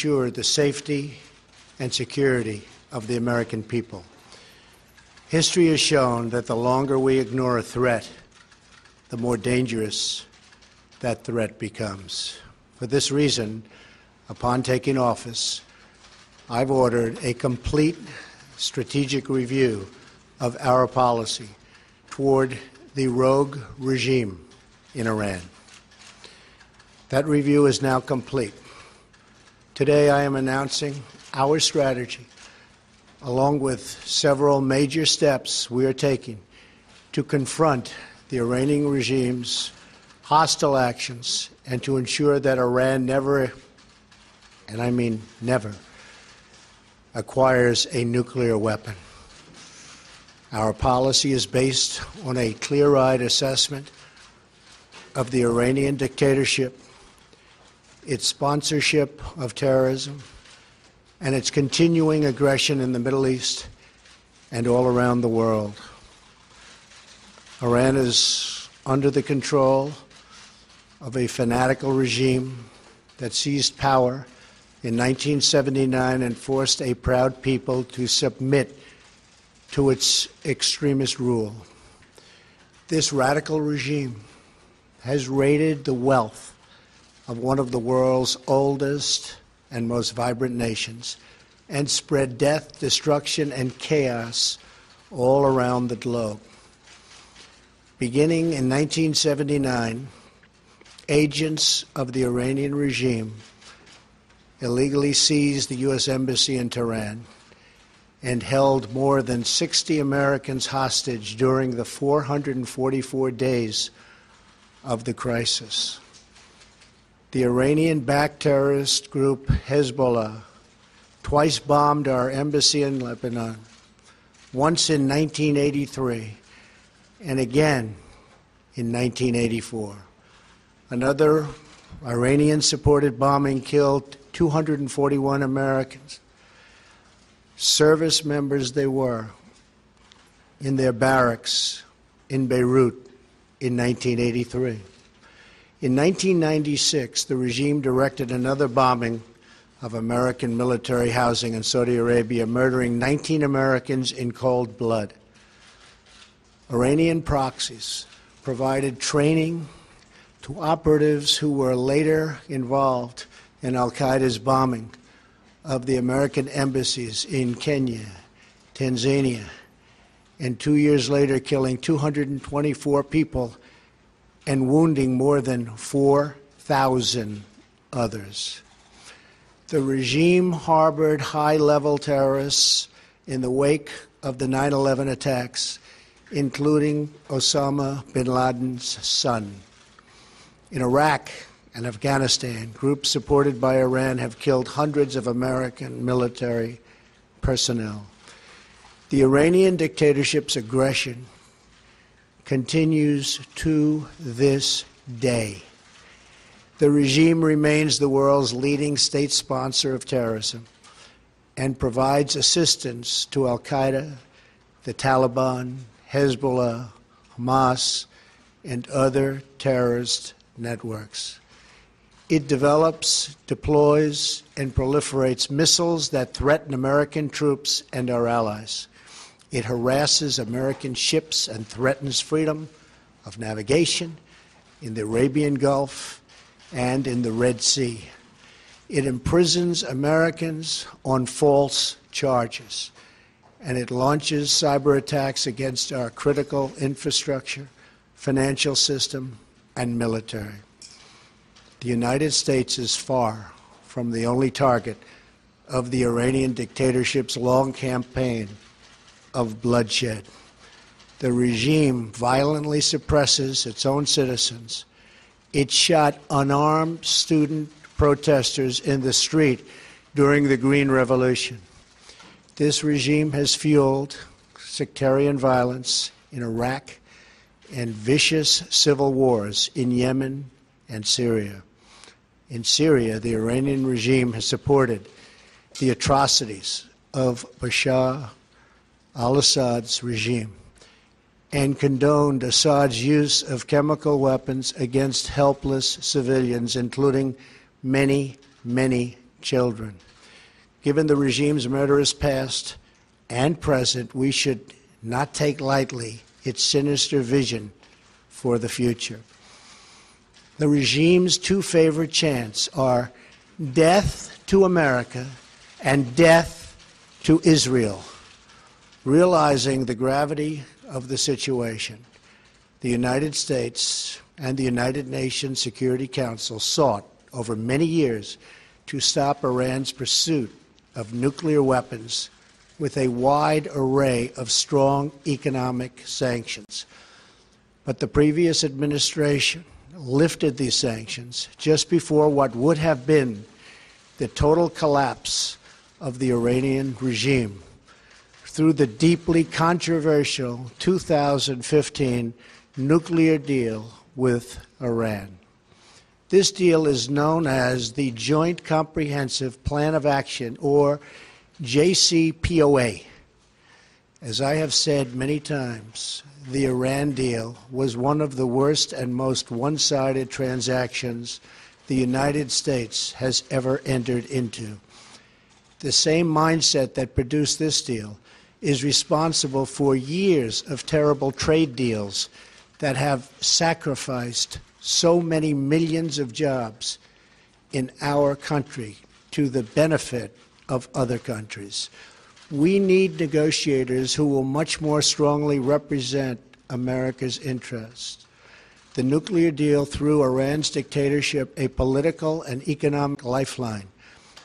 ensure the safety and security of the American people. History has shown that the longer we ignore a threat, the more dangerous that threat becomes. For this reason, upon taking office, I've ordered a complete strategic review of our policy toward the rogue regime in Iran. That review is now complete. Today, I am announcing our strategy, along with several major steps we are taking to confront the Iranian regime's hostile actions and to ensure that Iran never, and I mean never, acquires a nuclear weapon. Our policy is based on a clear-eyed assessment of the Iranian dictatorship, its sponsorship of terrorism, and its continuing aggression in the Middle East and all around the world. Iran is under the control of a fanatical regime that seized power in 1979 and forced a proud people to submit to its extremist rule. This radical regime has raided the wealth of one of the world's oldest and most vibrant nations and spread death, destruction, and chaos all around the globe. Beginning in 1979, agents of the Iranian regime illegally seized the U.S. Embassy in Tehran and held more than 60 Americans hostage during the 444 days of the crisis. The Iranian-backed terrorist group Hezbollah twice bombed our embassy in Lebanon, once in 1983 and again in 1984. Another Iranian-supported bombing killed 241 Americans, service members they were, in their barracks in Beirut in 1983. In 1996, the regime directed another bombing of American military housing in Saudi Arabia, murdering 19 Americans in cold blood. Iranian proxies provided training to operatives who were later involved in al-Qaeda's bombing of the American embassies in Kenya, Tanzania, and 2 years later killing 224 people and wounding more than 4,000 others. The regime harbored high-level terrorists in the wake of the 9/11 attacks, including Osama bin Laden's son. In Iraq and Afghanistan, groups supported by Iran have killed hundreds of American military personnel. The Iranian dictatorship's aggression continues to this day. The regime remains the world's leading state sponsor of terrorism and provides assistance to al-Qaeda, the Taliban, Hezbollah, Hamas, and other terrorist networks. It develops, deploys, and proliferates missiles that threaten American troops and our allies. It harasses American ships and threatens freedom of navigation in the Arabian Gulf and in the Red Sea. It imprisons Americans on false charges, and it launches cyber attacks against our critical infrastructure, financial system, and military. The United States is far from the only target of the Iranian dictatorship's long campaign of bloodshed. The regime violently suppresses its own citizens. It shot unarmed student protesters in the street during the Green Revolution. This regime has fueled sectarian violence in Iraq and vicious civil wars in Yemen and Syria. In Syria, the Iranian regime has supported the atrocities of Bashar al-Assad's regime and condoned Assad's use of chemical weapons against helpless civilians, including many, many children. Given the regime's murderous past and present, we should not take lightly its sinister vision for the future. The regime's two favorite chants are death to America and death to Israel. Realizing the gravity of the situation, the United States and the United Nations Security Council sought over many years to stop Iran's pursuit of nuclear weapons with a wide array of strong economic sanctions. But the previous administration lifted these sanctions just before what would have been the total collapse of the Iranian regime through the deeply controversial 2015 nuclear deal with Iran. This deal is known as the Joint Comprehensive Plan of Action, or JCPOA. As I have said many times, the Iran deal was one of the worst and most one-sided transactions the United States has ever entered into. The same mindset that produced this deal is responsible for years of terrible trade deals that have sacrificed so many millions of jobs in our country to the benefit of other countries. We need negotiators who will much more strongly represent America's interests. The nuclear deal threw Iran's dictatorship a political and economic lifeline,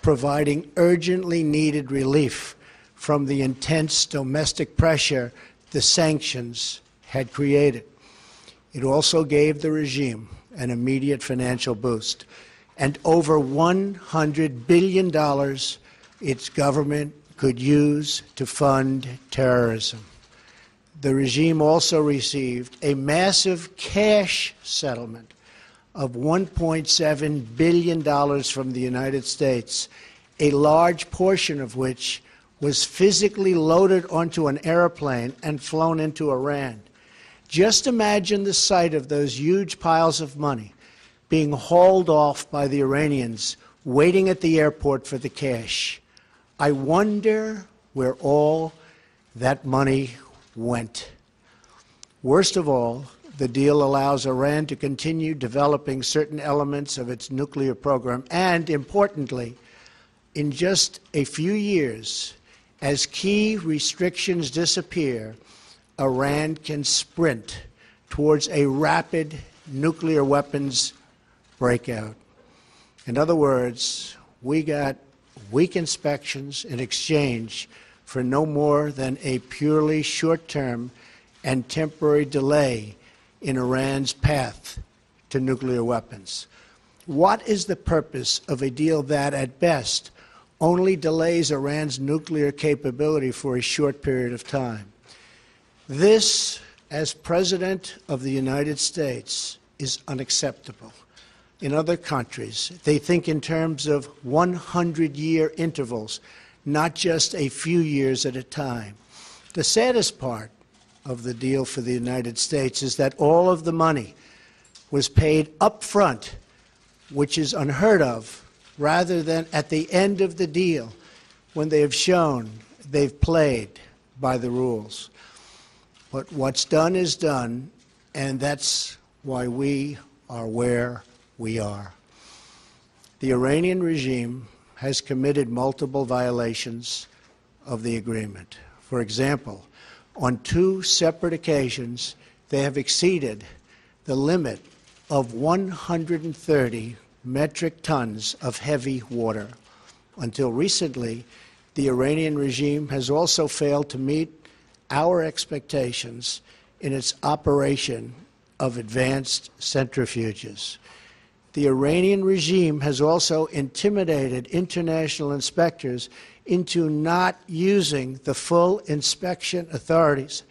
providing urgently needed relief from the intense domestic pressure the sanctions had created. It also gave the regime an immediate financial boost, and over $100 billion its government could use to fund terrorism. The regime also received a massive cash settlement of $1.7 billion from the United States, a large portion of which was physically loaded onto an airplane and flown into Iran. Just imagine the sight of those huge piles of money being hauled off by the Iranians, waiting at the airport for the cash. I wonder where all that money went. Worst of all, the deal allows Iran to continue developing certain elements of its nuclear program, and importantly, in just a few years, as key restrictions disappear, Iran can sprint towards a rapid nuclear weapons breakout. In other words, we got weak inspections in exchange for no more than a purely short-term and temporary delay in Iran's path to nuclear weapons. What is the purpose of a deal that, at best, only delays Iran's nuclear capability for a short period of time? This, as President of the United States, is unacceptable. In other countries, they think in terms of 100-year intervals, not just a few years at a time. The saddest part of the deal for the United States is that all of the money was paid up front, which is unheard of, rather than at the end of the deal when they have shown they've played by the rules. But what's done is done, and that's why we are where we are. The Iranian regime has committed multiple violations of the agreement. For example, on 2 separate occasions, they have exceeded the limit of 130 metric tons of heavy water. Until recently, the Iranian regime has also failed to meet our expectations in its operation of advanced centrifuges. The Iranian regime has also intimidated international inspectors into not using the full inspection authorities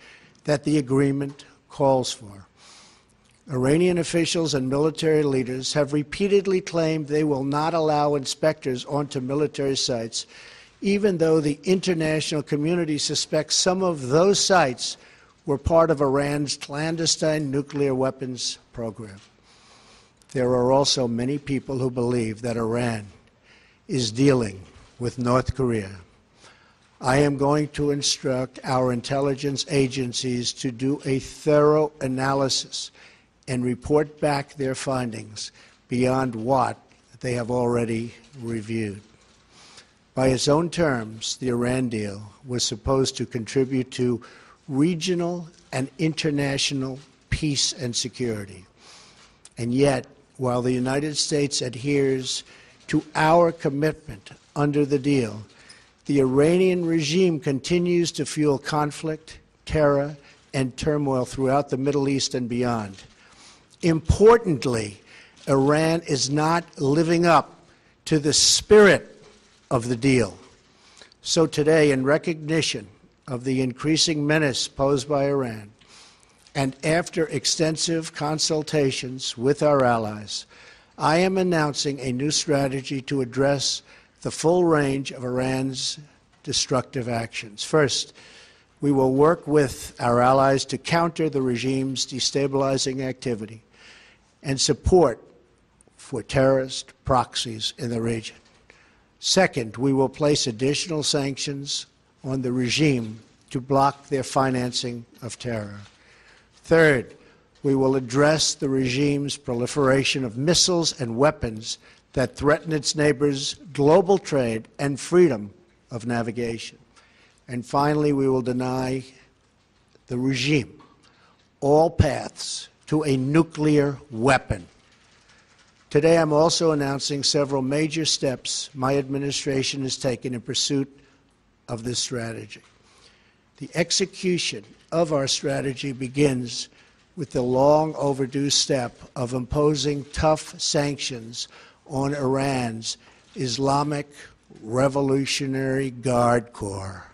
that the agreement calls for. Iranian officials and military leaders have repeatedly claimed they will not allow inspectors onto military sites, even though the international community suspects some of those sites were part of Iran's clandestine nuclear weapons program. There are also many people who believe that Iran is dealing with North Korea. I am going to instruct our intelligence agencies to do a thorough analysis and report back their findings beyond what they have already reviewed. By its own terms, the Iran deal was supposed to contribute to regional and international peace and security. And yet, while the United States adheres to our commitment under the deal, the Iranian regime continues to fuel conflict, terror, and turmoil throughout the Middle East and beyond. Importantly, Iran is not living up to the spirit of the deal. So today, in recognition of the increasing menace posed by Iran, and after extensive consultations with our allies, I am announcing a new strategy to address the full range of Iran's destructive actions. First, we will work with our allies to counter the regime's destabilizing activity and support for terrorist proxies in the region. Second, we will place additional sanctions on the regime to block their financing of terror. Third, we will address the regime's proliferation of missiles and weapons that threaten its neighbors' global trade and freedom of navigation. And finally, we will deny the regime all paths to a nuclear weapon. Today, I'm also announcing several major steps my administration has taken in pursuit of this strategy. The execution of our strategy begins with the long overdue step of imposing tough sanctions on Iran's Islamic Revolutionary Guard Corps.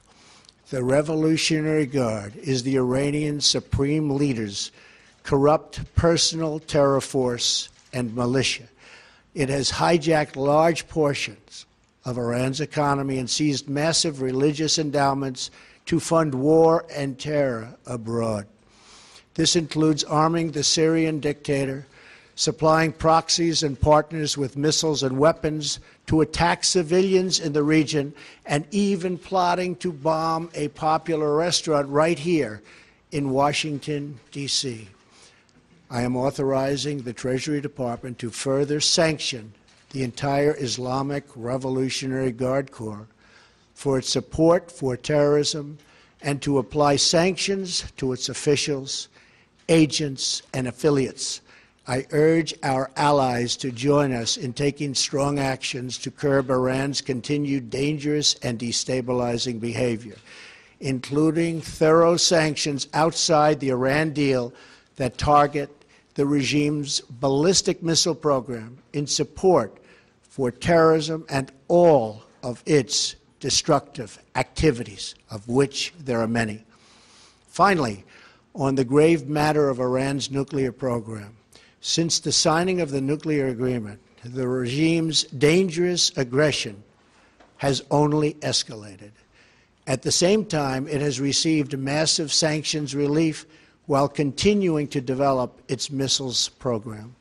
The Revolutionary Guard is the Iranian Supreme Leader's corrupt personal terror force and militia. It has hijacked large portions of Iran's economy and seized massive religious endowments to fund war and terror abroad. This includes arming the Syrian dictator, supplying proxies and partners with missiles and weapons to attack civilians in the region, and even plotting to bomb a popular restaurant right here in Washington, D.C. I am authorizing the Treasury Department to further sanction the entire Islamic Revolutionary Guard Corps for its support for terrorism and to apply sanctions to its officials, agents, and affiliates. I urge our allies to join us in taking strong actions to curb Iran's continued dangerous and destabilizing behavior, including thorough sanctions outside the Iran deal that target the regime's ballistic missile program in support for terrorism and all of its destructive activities, of which there are many. Finally, on the grave matter of Iran's nuclear program, since the signing of the nuclear agreement, the regime's dangerous aggression has only escalated. At the same time, it has received massive sanctions relief while continuing to develop its missiles program.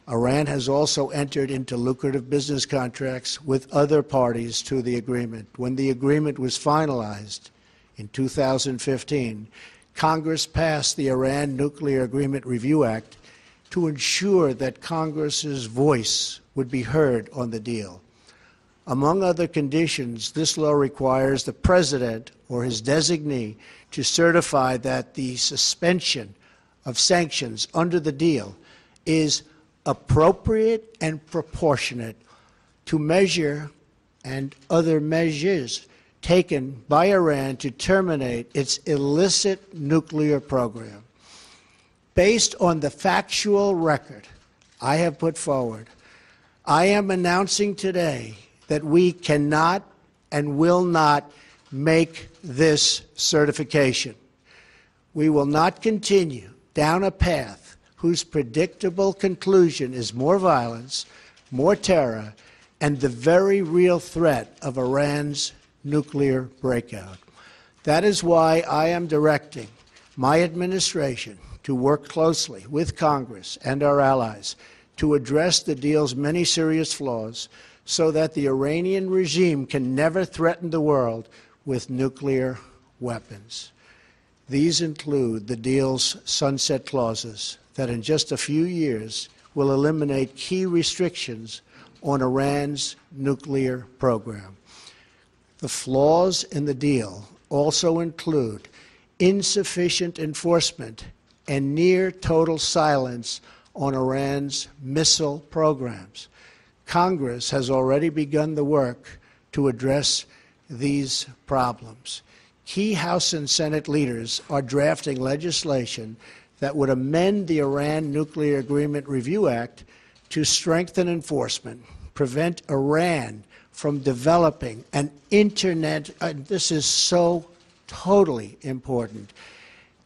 Iran has also entered into lucrative business contracts with other parties to the agreement. When the agreement was finalized in 2015, Congress passed the Iran Nuclear Agreement Review Act to ensure that Congress's voice would be heard on the deal. Among other conditions, this law requires the president or his designee to certify that the suspension of sanctions under the deal is appropriate and proportionate to measure and other measures taken by Iran to terminate its illicit nuclear program. Based on the factual record I have put forward, I am announcing today that we cannot and will not make this certification. We will not continue down a path whose predictable conclusion is more violence, more terror, and the very real threat of Iran's nuclear breakout. That is why I am directing my administration to work closely with Congress and our allies to address the deal's many serious flaws so that the Iranian regime can never threaten the world with nuclear weapons. These include the deal's sunset clauses that in just a few years will eliminate key restrictions on Iran's nuclear program. The flaws in the deal also include insufficient enforcement and near total silence on Iran's missile programs. Congress has already begun the work to address these problems. Key House and Senate leaders are drafting legislation that would amend the Iran Nuclear Agreement Review Act to strengthen enforcement, prevent Iran from developing an internet, this is so totally important,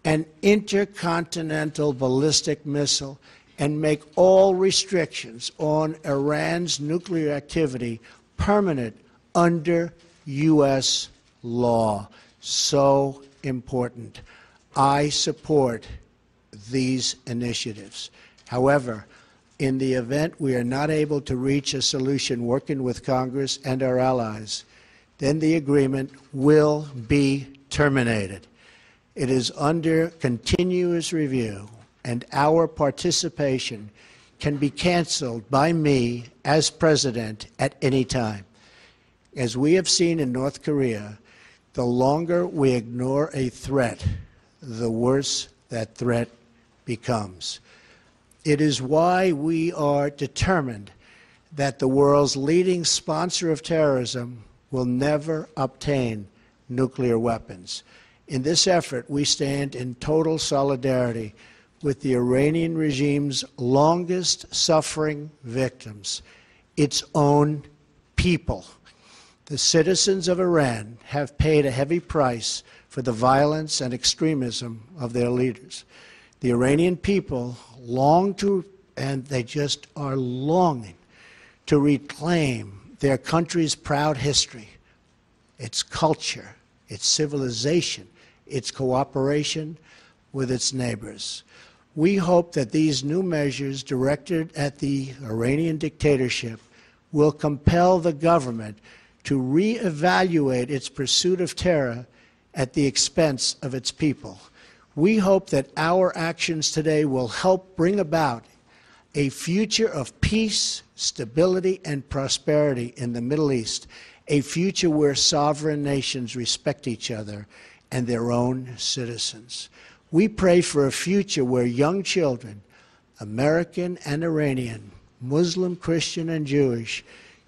an intercontinental ballistic missile, and make all restrictions on Iran's nuclear activity permanent under U.S. law. So important. I support these initiatives. However, in the event we are not able to reach a solution working with Congress and our allies, then the agreement will be terminated. It is under continuous review, and our participation can be canceled by me as president at any time. As we have seen in North Korea, the longer we ignore a threat, the worse that threat becomes. It is why we are determined that the world's leading sponsor of terrorism will never obtain nuclear weapons. In this effort, we stand in total solidarity with the Iranian regime's longest-suffering victims, its own people. The citizens of Iran have paid a heavy price for the violence and extremism of their leaders. The Iranian people long to, and they just are longing to reclaim their country's proud history, its culture, its civilization, its cooperation with its neighbors. We hope that these new measures directed at the Iranian dictatorship will compel the government to reevaluate its pursuit of terror at the expense of its people. We hope that our actions today will help bring about a future of peace, stability, and prosperity in the Middle East, a future where sovereign nations respect each other and their own citizens. We pray for a future where young children, American and Iranian, Muslim, Christian, and Jewish,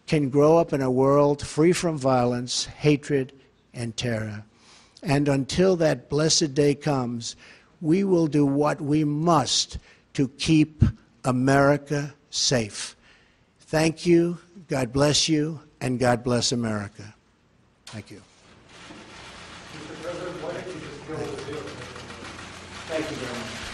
can grow up in a world free from violence, hatred, and terror. And until that blessed day comes, we will do what we must to keep America safe. Thank you, God bless you, and God bless America. Thank you. Mr. President, why don't you just kill the deal? Thank you very much.